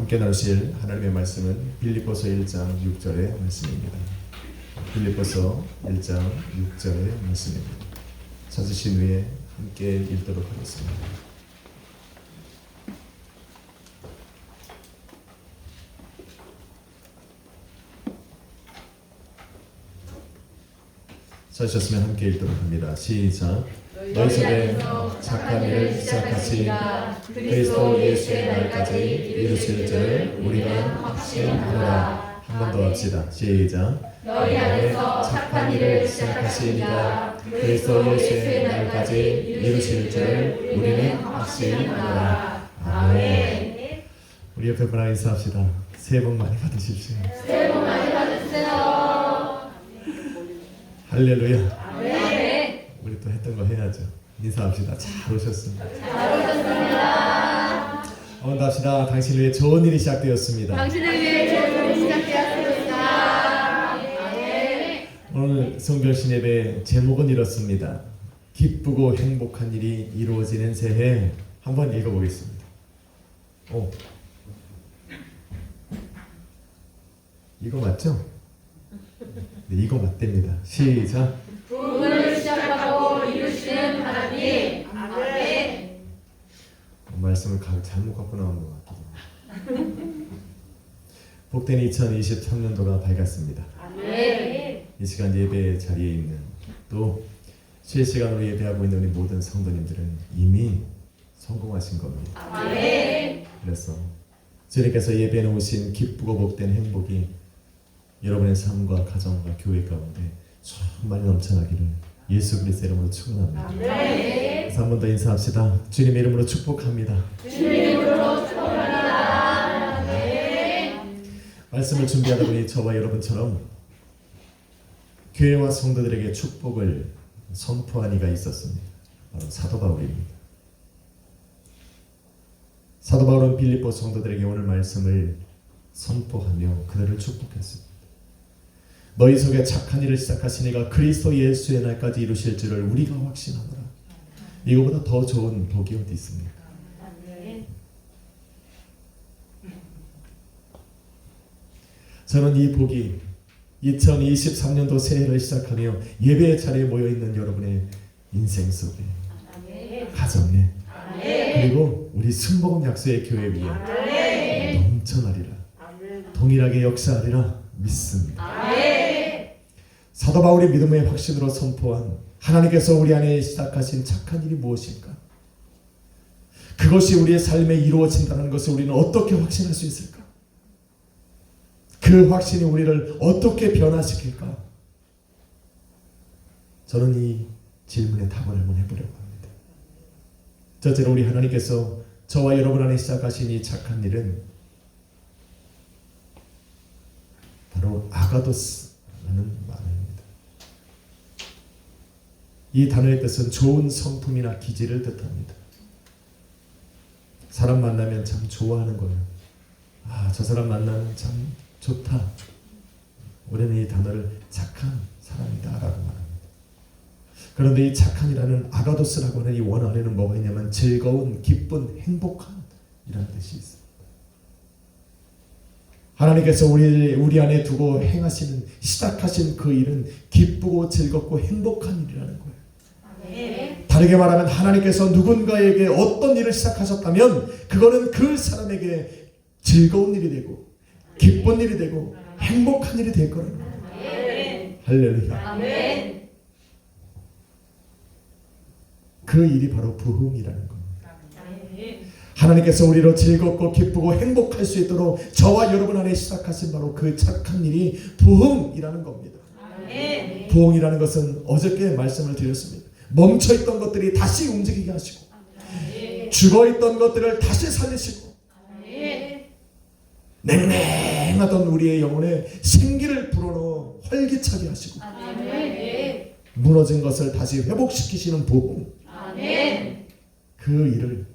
함께 나누실 하나님의 말씀은 빌립보서 1장 6절의 말씀입니다. 빌립보서 1장 6절의 말씀입니다. 찾으신 후에 함께 읽도록 하겠습니다. 찾으셨으면 함께 읽도록 합니다. 시작. 너희 속에 착한 일을 시작하신 그리스도 예수의 날까지 이루실 줄을 우리가 확신하노라. 한 번 더 합시다. 시작. 너희 안에서 착한 일을 시작하시니가 그리스도 예수의 날까지 이루실 줄을 우리는 확신하노라. 아멘. 우리 옆에 분하고 인사합시다. 새해 복 많이 받으십시오. 새해 복 많이 받으세요. 할렐루야. 아멘. 우리 또 했던 거 해야죠. 인사합시다. 잘 오셨습니다. 잘 오셨습니다. 합시다. 당신을 위해 좋은 일이 시작되었습니다. 당신을 위해 좋은 일이 시작되었습니다. 아멘. 오늘 성결신 예배 제목은 이렇습니다. 기쁘고 행복한 일이 이루어지는 새해. 한번 읽어보겠습니다. 이거 맞죠? 네, 이거 맞답니다. 시작. 부흥을 시작하고 이루시는 하나님. 아멘. 말씀을 잘못 갖고 나온 것 같아요. 복된 2023년도가 밝았습니다. 아멘. 이 시간 예배 자리에 있는 또 실시간으로 예배하고 있는 우리 모든 성도님들은 이미 성공하신 겁니다. 아멘. 그래서 주님께서 예배에 놓으신 기쁘고 복된 행복이 여러분의 삶과 가정과 교회 가운데 정말 넘쳐나기를 예수 그리스도의 이름으로 축원합니다. 아멘. 그래서 한 번 더 인사합시다. 주님의 이름으로 축복합니다. 주님의 이름으로 축복합니다. 아멘. 말씀을 준비하다 보니 저와 여러분처럼 교회와 성도들에게 축복을 선포한 이가 있었습니다. 바로 사도 바울입니다. 사도 바울은 빌립보 성도들에게 오늘 말씀을 선포하며 그들을 축복했습니다. 너희 속에 착한 일을 시작하신 이가 그리스도 예수의 날까지 이루실 줄을 우리가 확신하노라. 이거보다 더 좋은 복이 어디 있습니까? 저는 이 복이 2023년도 새해를 시작하며 예배의 자리에 모여있는 여러분의 인생 속에, 가정에, 그리고 우리 순복음 약소의 교회 위에 넘쳐나리라, 동일하게 역사하리라 믿습니다. 사도 바울이 믿음의 확신으로 선포한 하나님께서 우리 안에 시작하신 착한 일이 무엇일까? 그것이 우리의 삶에 이루어진다는 것을 우리는 어떻게 확신할 수 있을까? 그 확신이 우리를 어떻게 변화시킬까? 저는 이 질문에 답을 한번 해보려고 합니다. 첫째로 우리 하나님께서 저와 여러분 안에 시작하신 이 착한 일은 바로 아가도스라는 말입니다. 이 단어의 뜻은 좋은 성품이나 기질을 뜻합니다. 사람 만나면 참 좋아하는 거예요. 저 사람 만나면 참 좋다. 우리는 이 단어를 착한 사람이다 라고 말합니다. 그런데 이 착한이라는 아가도스라고 하는 이 원어 안에는 뭐가 있냐면 즐거운, 기쁜, 행복한 이라는 뜻이 있습니다. 하나님께서 우리 안에 두고 행하시는, 시작하신 그 일은 기쁘고 즐겁고 행복한 일이라는 거예요. 다르게 말하면 하나님께서 누군가에게 어떤 일을 시작하셨다면 그거는 그 사람에게 즐거운 일이 되고 기쁜 일이 되고 행복한 일이 될 거라는 거예요. 할렐루야. 아멘. 그 일이 바로 부흥이라는 겁니다. 하나님께서 우리로 즐겁고 기쁘고 행복할 수 있도록 저와 여러분 안에 시작하신 바로 그 착한 일이 부흥이라는 겁니다. 아멘. 부흥이라는 것은 어저께 말씀을 드렸습니다. 멈춰있던 것들이 다시 움직이게 하시고 죽어있던 것들을 다시 살리시고 냉랭하던 우리의 영혼에 생기를 불어넣어 활기차게 하시고 무너진 것을 다시 회복시키시는 부흥, 그 일을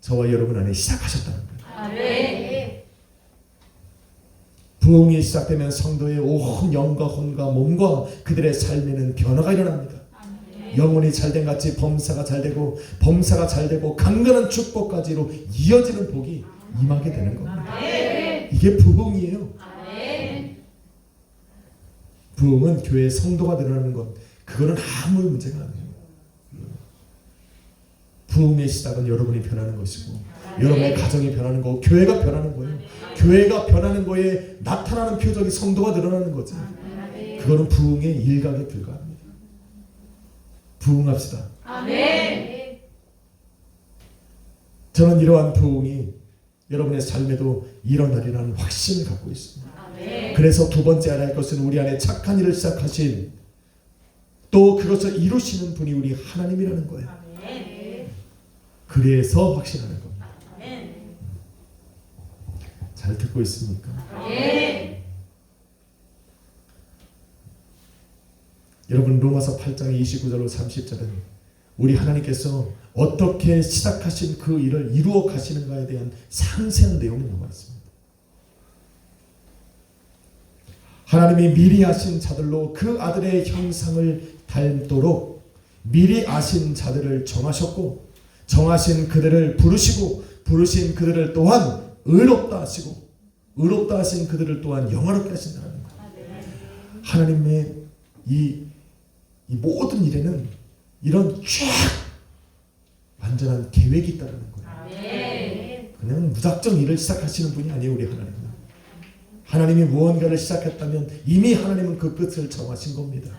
저와 여러분 안에 시작하셨다는 거예요. 부흥이 시작되면 성도의 온 영과 혼과 몸과 그들의 삶에는 변화가 일어납니다. 영혼이 잘된 같이 범사가 잘되고 범사가 잘되고 강건한 축복까지로 이어지는 복이 임하게 되는 겁니다. 이게 부흥이에요. 아멘. 부흥은 교회 성도가 늘어나는 것, 그거는 아무 문제가 아니에요. 부흥의 시작은 여러분이 변하는 것이고, 여러분의 가정이 변하는 거고, 교회가 변하는 거예요. 교회가 변하는 거에 나타나는 표적이 성도가 늘어나는 거죠. 그거는 부흥의 일각에 불과합니다. 부흥합시다. 아멘. 저는 이러한 부흥이 여러분의 삶에도 일어나리라는 확신을 갖고 있습니다. 아멘. 그래서 두 번째 알아야 할 것은 우리 안에 착한 일을 시작하신, 또 그것을 이루시는 분이 우리 하나님이라는 거예요. 아멘. 그래서 확신하는 겁니다. 아멘. 잘 듣고 있습니까? 아멘. 여러분, 로마서 8장 29절로 30절은 우리 하나님께서 어떻게 시작하신 그 일을 이루어 가시는가에 대한 상세한 내용이 나와 있습니다. 하나님이 미리 아신 자들로 그 아들의 형상을 닮도록 미리 아신 자들을 정하셨고, 정하신 그들을 부르시고, 부르신 그들을 또한 의롭다 하시고, 의롭다 하신 그들을 또한 영화롭게 하신다는 거예요. 하나님의 이 모든 일에는 이런 쫙 완전한 계획이 있다는 거예요. 아멘. 그냥 무작정 일을 시작하시는 분이 아니에요. 우리 하나님은. 하나님이 무언가를 시작했다면 이미 하나님은 그 끝을 정하신 겁니다.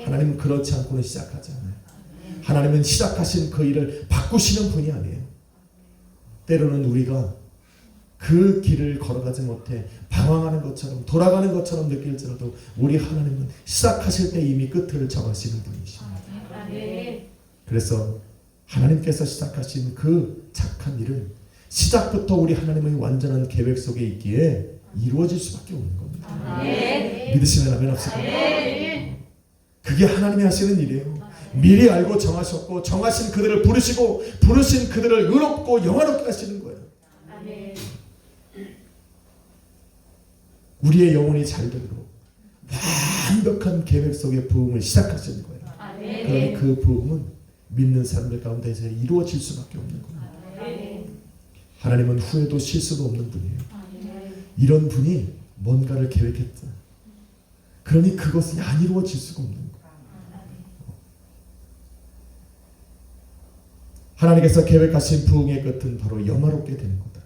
하나님은 그렇지 않고는 시작하지 않아요. 하나님은 시작하신 그 일을 바꾸시는 분이 아니에요. 때로는 우리가 그 길을 걸어가지 못해 방황하는 것처럼, 돌아가는 것처럼 느낄지라도 우리 하나님은 시작하실 때 이미 끝을 정하시는 분이십니다. 아멘. 그래서 하나님께서 시작하신 그 착한 일은 시작부터 우리 하나님의 완전한 계획 속에 있기에 이루어질 수밖에 없는 겁니다. 아멘. 믿으시면 아멘 합시다. 아멘. 그게 하나님이 하시는 일이에요. 미리 알고 정하셨고, 정하신 그들을 부르시고, 부르신 그들을 의롭고 영화롭게 하시는 거예요. 아멘. 우리의 영혼이 잘 되도록 완벽한 계획 속의 부흥을 시작하시는 거예요. 아멘. 그럼 그 부흥은 믿는 사람들 가운데서 이루어질 수밖에 없는 겁니다. 아멘. 하나님은 후회도 실수도 없는 분이에요. 아멘. 이런 분이 뭔가를 계획했다. 그러니 그것이 안 이루어질 수가 없는 거예요. 하나님께서 계획하신 부흥의 끝은 바로 영화롭게 되는 거다.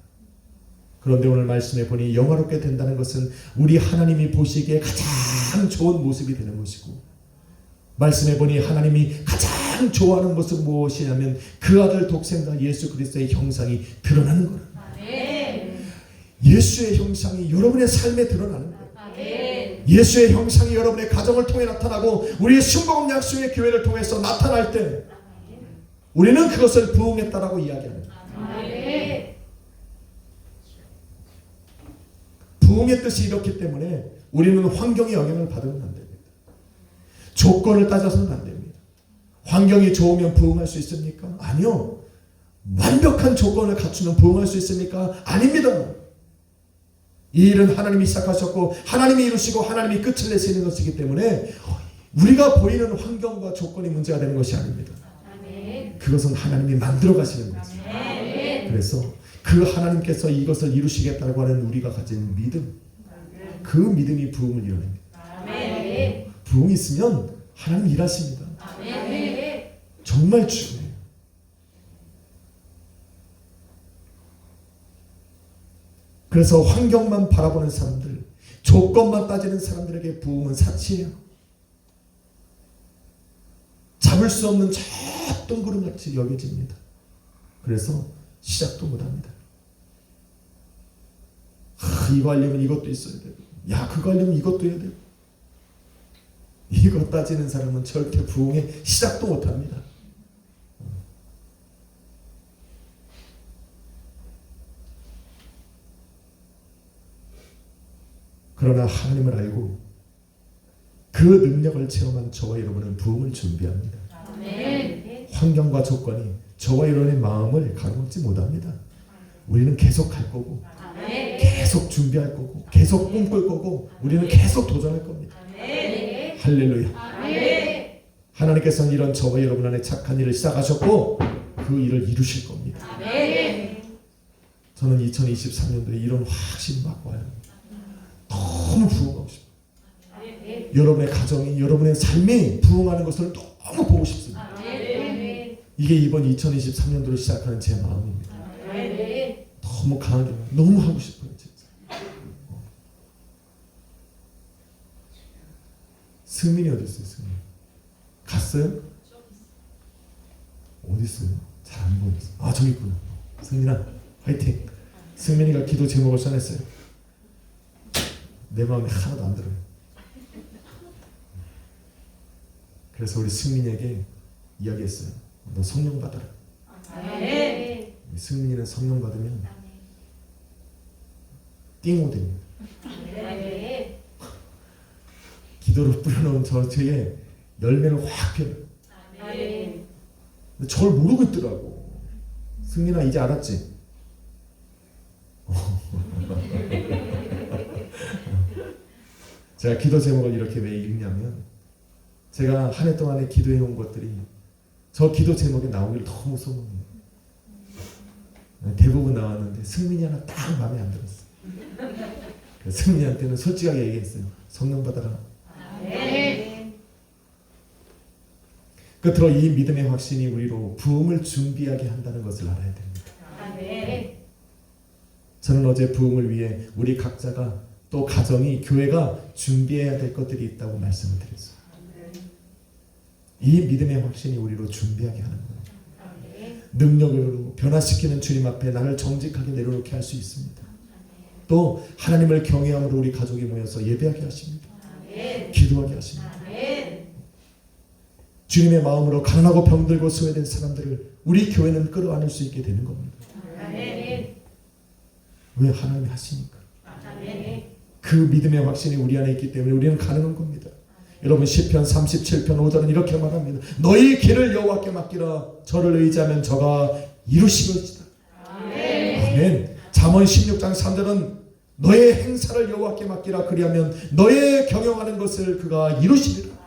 그런데 오늘 말씀에 보니 영화롭게 된다는 것은 우리 하나님이 보시기에 가장 좋은 모습이 되는 것이고, 말씀에 보니 하나님이 가장 좋아하는 모습은 무엇이냐면 그 아들 독생자 예수 그리스도의 형상이 드러나는 거예요. 아멘. 예수의 형상이 여러분의 삶에 드러나는 거예요. 아멘. 예수의 형상이 여러분의 가정을 통해 나타나고 우리의 순복음 약속의 교회를 통해서 나타날 때 우리는 그것을 부흥했다라고 이야기하는 거예요. 아멘. 부흥의 뜻이 이렇기 때문에 우리는 환경의 영향을 받으면 안 됩니다. 조건을 따져서는 안 됩니다. 환경이 좋으면 부흥할 수 있습니까? 아니요. 완벽한 조건을 갖추면 부흥할 수 있습니까? 아닙니다. 이 일은 하나님이 시작하셨고 하나님이 이루시고 하나님이 끝을 내시는 것이기 때문에 우리가 보이는 환경과 조건이 문제가 되는 것이 아닙니다. 아멘. 그것은 하나님이 만들어 가시는 거죠. 아멘. 그래서 그 하나님께서 이것을 이루시겠다고 하는 우리가 가진 믿음, 그 믿음이 부흥을 이뤄냅니다. 아멘. 부흥이 있으면 하나님 일하십니다. 아멘. 정말 중요해요. 그래서 환경만 바라보는 사람들, 조건만 따지는 사람들에게 부흥은 사치예요. 잡을 수 없는 저 둥그름같이 여겨집니다. 그래서 시작도 못합니다. 이거 하려면 이것도 있어야 되고, 야 그거 하려면 이것도 해야 되고, 이거 따지는 사람은 절대 부흥의 시작도 못합니다. 그러나 하나님을 알고 그 능력을 체험한 저와 여러분은 부흥을 준비합니다. 아멘. 환경과 조건이 저와 여러분의 마음을 가로막지 못합니다. 우리는 계속 갈 거고, 아멘. 계속 준비할 거고, 계속 꿈꿀 거고, 우리는 계속 도전할 겁니다. 아멘. 할렐루야. 아멘. 하나님께서는 이런 저와 여러분 안에 착한 일을 시작하셨고 그 일을 이루실 겁니다. 아멘. 저는 2023년도에 이런 확신이 막 와요. 너무 부흥하고 싶어요. 여러분의 가정이, 여러분의 삶이 부흥하는 것을 너무 보고 싶습니다. 이게 이번 2023년도를 시작하는 제 마음입니다. 너무 강하게, 너무 하고 싶어요. 진짜. 승민이 어디 있어요? 승민 갔어요? 어디 있어요? 잘 안 보였어. 아, 저기 있구나. 승민아 화이팅. 승민이가 기도 제목을 써냈어요. 내 마음에 하나도 안 들어요. 그래서 우리 승민이에게 이야기했어요. 너 성령 받아라. 승민이는 성령 받으면 띵호 됩니다. 기도로 뿌려놓은 저의 열매를 확 펴요. 근데 저를 모르고 있더라고. 승민아 이제 알았지? 제가 기도 제목을 이렇게 왜 읽냐면 제가 한 해 동안에 기도해온 것들이 저 기도 제목에 나오기를 너무 소망해요. 대부분 나왔는데 승민이 하나 딱 마음에 안 들었어요. 승민이한테는 솔직하게 얘기했어요. 성령 받아라. 끝으로 이 믿음의 확신이 우리로 부흥을 준비하게 한다는 것을 알아야 됩니다. 저는 어제 부흥을 위해 우리 각자가 또 가정이, 교회가 준비해야 될 것들이 있다고 말씀을 드렸어요. 이 믿음의 확신이 우리로 준비하게 하는 거예요. 능력으로 변화시키는 주님 앞에 나를 정직하게 내려놓게 할 수 있습니다. 또 하나님을 경외함으로 우리 가족이 모여서 예배하게 하십니다. 기도하게 하십니다. 주님의 마음으로 가난하고 병들고 소외된 사람들을 우리 교회는 끌어안을 수 있게 되는 겁니다. 왜? 하나님이 하시니까. 그 믿음의 확신이 우리 안에 있기 때문에 우리는 가능한 겁니다. 여러분 시편 37편 5절은 이렇게 말합니다. 너희 길을 여호와께 맡기라. 저를 의지하면 저가 이루시겠다. 아멘. 잠언 16장 3절은 너의 행사를 여호와께 맡기라. 그리하면 너의 경영하는 것을 그가 이루시리라.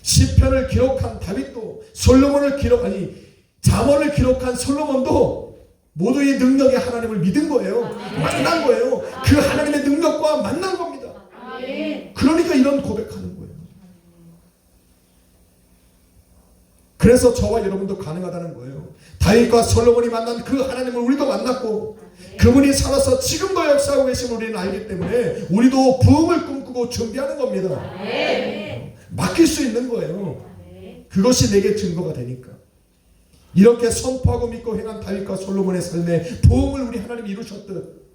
시편을 기록한 다윗도, 솔로몬을 기록하니 잠언을 기록한 솔로몬도 모두 이 능력의 하나님을 믿은 거예요. 만난 거예요. 그 하나님의 능력과 만난 겁니다. 그러니까 이런 고백하는 거예요. 그래서 저와 여러분도 가능하다는 거예요. 다윗과 솔로몬이 만난 그 하나님을 우리도 만났고 그분이 살아서 지금도 역사하고 계신 우리는 알기 때문에 우리도 부흥을 꿈꾸고 준비하는 겁니다. 맡길 수 있는 거예요. 그것이 내게 증거가 되니까. 이렇게 선포하고 믿고 행한 다윗과 솔로몬의 삶에 부흥을 우리 하나님이 이루셨듯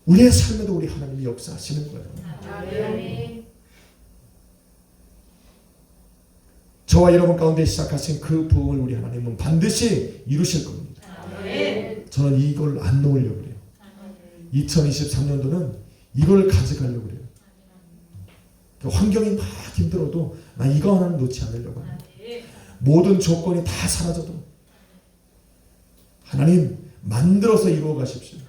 우리의 삶에도 우리 하나님이 역사하시는 거예요. 저와 여러분 가운데 시작하신 그 부흥을 우리 하나님은 반드시 이루실 겁니다. 저는 이걸 안 놓으려고 그래요. 2023년도는 이걸 가져가려고 그래요. 환경이 막 힘들어도 나 이거 하나는 놓지 않으려고 합니다. 모든 조건이 다 사라져도 하나님 만들어서 이루어 가십시오.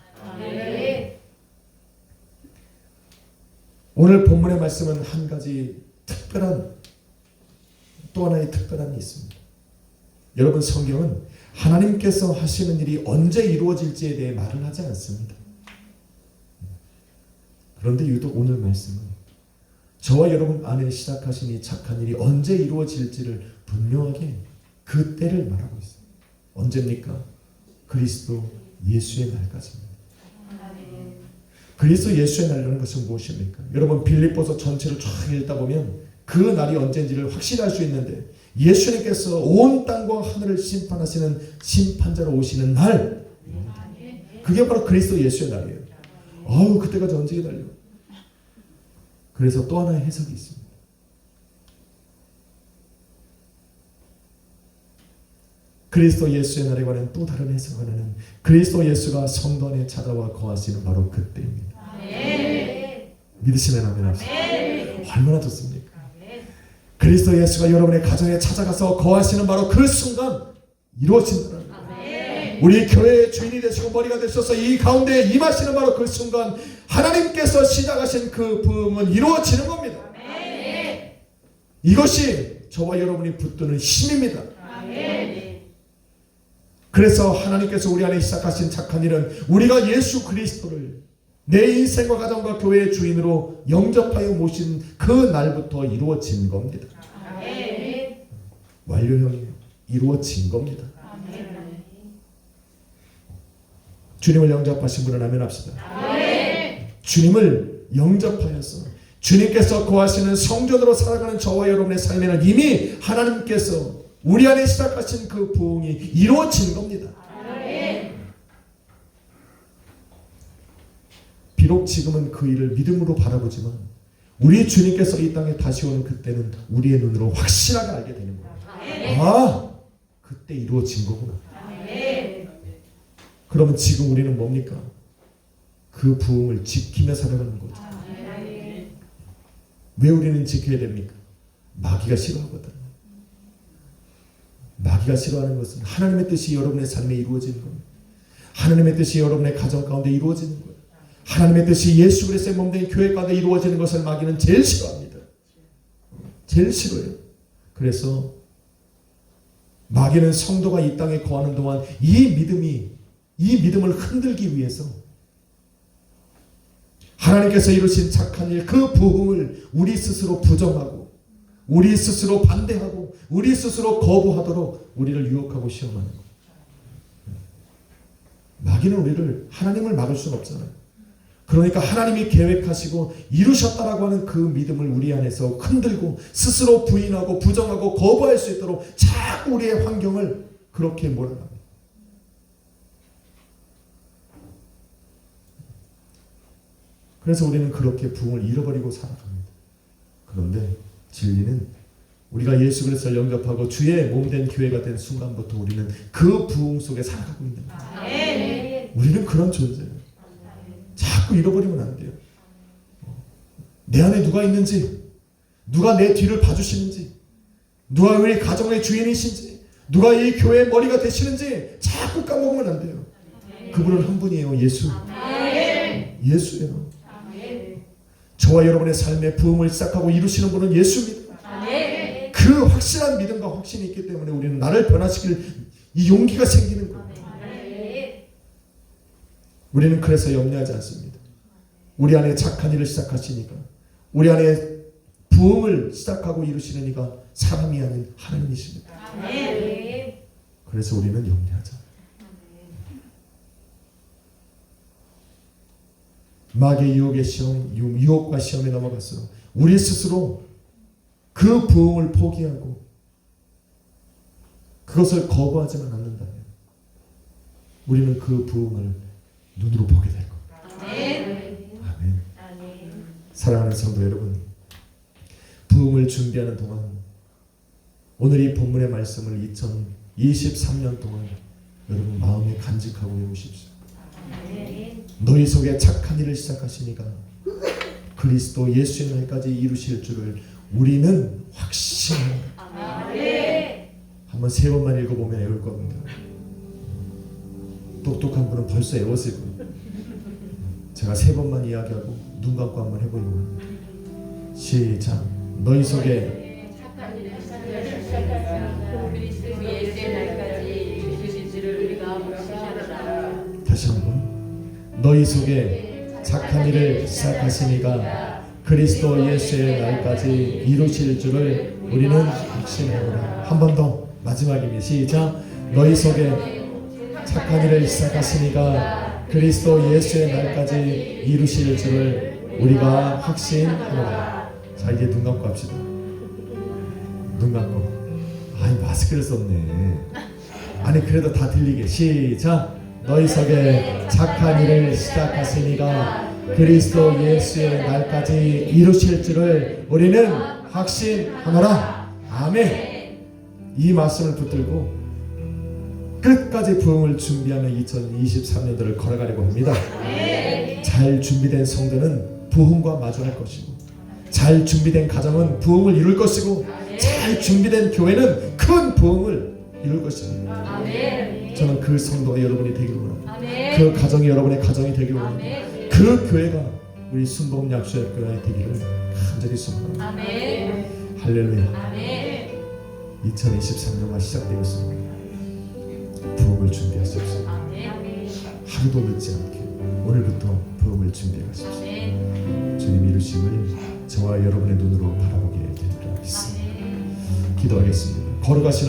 오늘 본문의 말씀은 한 가지 특별한, 또 하나의 특별함이 있습니다. 여러분 성경은 하나님께서 하시는 일이 언제 이루어질지에 대해 말을 하지 않습니다. 그런데 유독 오늘 말씀은 저와 여러분 안에 시작하신 이 착한 일이 언제 이루어질지를 분명하게 그 때를 말하고 있어요. 언제입니까? 그리스도 예수의 날까지입니다. 그리스도 예수의 날이라는 것은 무엇입니까? 여러분 빌립보서 전체를 쫙 읽다 보면 그 날이 언제인지를 확실히 알 수 있는데 예수님께서 온 땅과 하늘을 심판하시는 심판자로 오시는 날, 그게 바로 그리스도 예수의 날이에요. 아우 그때까지 언제 기다려. 그래서 또 하나의 해석이 있습니다. 그리스도 예수의 날에 관한 또 다른 해석 하나는 그리스도 예수가 성도 안에 찾아와 거하시는 바로 그때입니다. 믿으시면 아멘 합시다. 얼마나 좋습니까? 그리스도 예수가 여러분의 가정에 찾아가서 거하시는 바로 그 순간 이루어진다는 거예요. 우리 교회의 주인이 되시고 머리가 되셔서 이 가운데 임하시는 바로 그 순간 하나님께서 시작하신 그 부흥은 이루어지는 겁니다. 이것이 저와 여러분이 붙드는 힘입니다. 그래서 하나님께서 우리 안에 시작하신 착한 일은 우리가 예수 그리스도를 내 인생과 가정과 교회의 주인으로 영접하여 모신 그 날부터 이루어진 겁니다. 아멘. 완료형이에요. 이루어진 겁니다. 주님을 영접하신 분은 아멘 합시다. 아멘. 주님을 영접하여서 주님께서 거하시는 성전으로 살아가는 저와 여러분의 삶에는 이미 하나님께서 우리 안에 시작하신 그 부흥이 이루어진 겁니다. 아멘. 비록 지금은 그 일을 믿음으로 바라보지만 우리 주님께서 이 땅에 다시 오는 그때는 우리의 눈으로 확실하게 알게 되는 거예요. 아, 그때 이루어진 거구나. 아멘. 그러면 지금 우리는 뭡니까? 그 부흥을 지키며 살아가는 거죠. 아멘. 왜 우리는 지켜야 됩니까? 마귀가 싫어하거든. 마귀가 싫어하는 것은 하나님의 뜻이 여러분의 삶에 이루어지는 겁니다. 하나님의 뜻이 여러분의 가정 가운데 이루어지는 거예요. 하나님의 뜻이 예수 그리스도의 몸된 교회 가운데 이루어지는 것을 마귀는 제일 싫어합니다. 제일 싫어요. 그래서 마귀는 성도가 이 땅에 거하는 동안 이 믿음을 흔들기 위해서 하나님께서 이루신 착한 일, 그 부흥을 우리 스스로 부정하고 우리 스스로 반대하고 우리 스스로 거부하도록 우리를 유혹하고 시험하는 거예요. 마귀는 우리를, 하나님을 막을 수는 없잖아요. 그러니까 하나님이 계획하시고 이루셨다라고 하는 그 믿음을 우리 안에서 흔들고 스스로 부인하고 부정하고 거부할 수 있도록 자꾸 우리의 환경을 그렇게 몰아갑니다. 그래서 우리는 그렇게 부흥을 잃어버리고 살아갑니다. 그런데 진리는 우리가 예수 그리스도를 영접하고 주의 몸된 교회가 된 순간부터 우리는 그 부흥 속에 살아가고 있는 거예요. 아멘. 우리는 그런 존재예요. 자꾸 잃어버리면 안 돼요. 내 안에 누가 있는지, 누가 내 뒤를 봐주시는지, 누가 우리 가정의 주인이신지, 누가 이 교회의 머리가 되시는지 자꾸 까먹으면 안 돼요. 그분은 한 분이에요. 예수. 예수예요. 저와 여러분의 삶의 부흥을 시작하고 이루시는 분은 예수입니다. 그 확실한 믿음과 확신이 있기 때문에 우리는 나를 변화시킬 이 용기가 생기는 거예요. 우리는 그래서 염려하지 않습니다. 우리 안에 착한 일을 시작하시니까, 우리 안에 부흥을 시작하고 이루시는 이가 사람이 아닌 하나님이십니다. 그래서 우리는 염려하자. 마귀의 유혹과 시험에 넘어갔어. 우리 스스로 그 부흥을 포기하고 그것을 거부하지만 않는다면 우리는 그 부흥을 눈으로 보게 될 겁니다. 아멘. 사랑하는 성도 여러분, 부흥을 준비하는 동안 오늘 이 본문의 말씀을 2023년 동안 여러분 마음에 간직하고 외우십시오. 너희 속에 착한 일을 시작하시니까 그리스도 예수의 날까지 이루실 줄을 우리는 확신합니다. 한번 3번만 읽어보면 외울 겁니다. 똑똑한 분은 벌써 외웠을 겁니다. 제가 3번만 이야기하고 눈 감고 한번 해보려고. 시작. 너희 속에 착한 일을 시작하시니까 그리스도 예수의 날까지 이루실 줄을 우리가 확신하노라. 다시 한번. 너희 속에 착한 일을 시작하시니가 그리스도 예수의 날까지 이루실 줄을 우리는 확신하노라. 한 번 더. 마지막입니다. 시작. 너희 속에 착한 일을 시작하시니가 그리스도 예수의 날까지 이루실 줄을 우리가 확신하노라. 자, 이제 눈 감고 합시다. 눈 감고. 아이, 마스크를 썼네. 아니, 그래도 다 들리게. 시작. 너희 속에 착한 일을 시작하시니가 그리스도 예수의 날까지 이루실 줄을 우리는 확신하노라. 아멘. 이 말씀을 붙들고 끝까지 부흥을 준비하는 2023년도를 걸어가려고 합니다. 잘 준비된 성도는 부흥과 마주할 것이고, 잘 준비된 가정은 부흥을 이룰 것이고, 잘 준비된 교회는 큰 부흥을 이룰 것입니다. 저는 그 성도가 여러분이 되기를 원합니다. 그 가정이 여러분의 가정이 되기를 원합니다. 그 교회가 우리 순복음 약수의 교회가 되기를 간절히 소망합니다. 할렐루야. 2023년가 시작되었습니다. 부흥을 준비하십시오. 아멘. 하루도 늦지 않게 오늘부터 부흥을 준비해 가십시오. 아멘. 주님 이루심을 저와 여러분의 눈으로 바라보게 되리라 믿습니다. 아멘. 기도하겠습니다. 걸어가시는